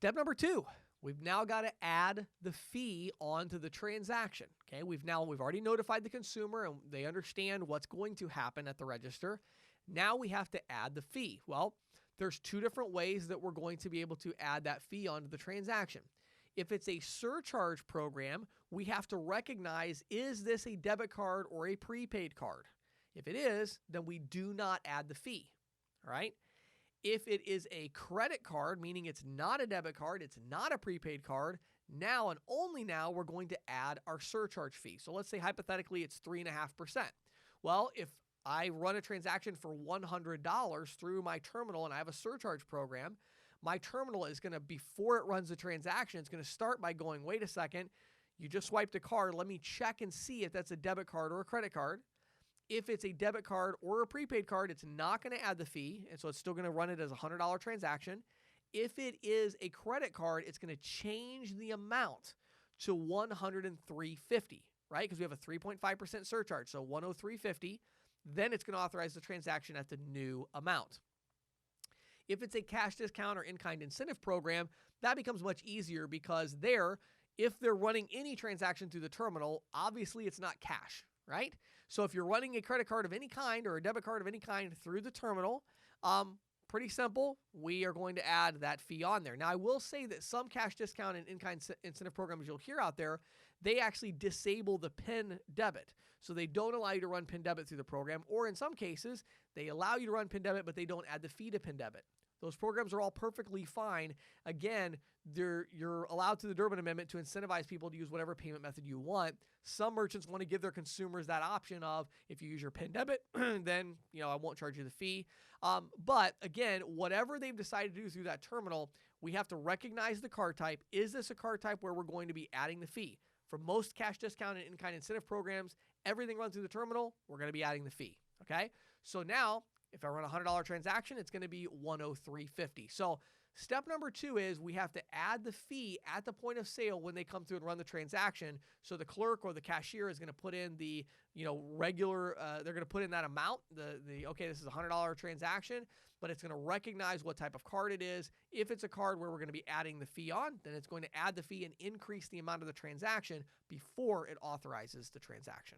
Step number 2, we've now got to add the fee onto the transaction. Okay, we've already notified the consumer and they understand what's going to happen at the register. Now we have to add the fee. Well, there's 2 different ways that we're going to be able to add that fee onto the transaction. If it's a surcharge program, we have to recognize, is this a debit card or a prepaid card? If it is, then we do not add the fee. All right. If it is a credit card, meaning it's not a debit card, it's not a prepaid card, now and only now we're going to add our surcharge fee. So let's say hypothetically it's 3.5%. Well, if I run a transaction for $100 through my terminal and I have a surcharge program, my terminal is going to, before it runs the transaction, it's going to start by going, wait a second, you just swiped a card. Let me check and see if that's a debit card or a credit card. If it's a debit card or a prepaid card, it's not going to add the fee, and so it's still going to run it as a $100 transaction. If it is a credit card, it's going to change the amount to $103.50, right? Because we have a 3.5% surcharge, so $103.50. Then it's going to authorize the transaction at the new amount. If it's a cash discount or in-kind incentive program, that becomes much easier because if they're running any transaction through the terminal, obviously it's not cash, right? So if you're running a credit card of any kind or a debit card of any kind through the terminal, pretty simple. We are going to add that fee on there. Now, I will say that some cash discount and in-kind incentive programs you'll hear out there, they actually disable the PIN debit. So they don't allow you to run PIN debit through the program, or in some cases, they allow you to run PIN debit, but they don't add the fee to PIN debit. Those programs are all perfectly fine. Again, you're allowed through the Durbin Amendment to incentivize people to use whatever payment method you want. Some merchants want to give their consumers that option of, if you use your PIN debit, then I won't charge you the fee. But again, whatever they've decided to do through that terminal, we have to recognize the card type. Is this a card type where we're going to be adding the fee? For most cash discount and in-kind incentive programs, everything runs through the terminal, we're going to be adding the fee. Okay? So now, if I run a $100 transaction, it's going to be $103.50. So step number 2 is we have to add the fee at the point of sale when they come through and run the transaction. So the clerk or the cashier is going to put in the regular, they're going to put in that amount, okay, this is a $100 transaction, but it's going to recognize what type of card it is. If it's a card where we're going to be adding the fee on, then it's going to add the fee and increase the amount of the transaction before it authorizes the transaction.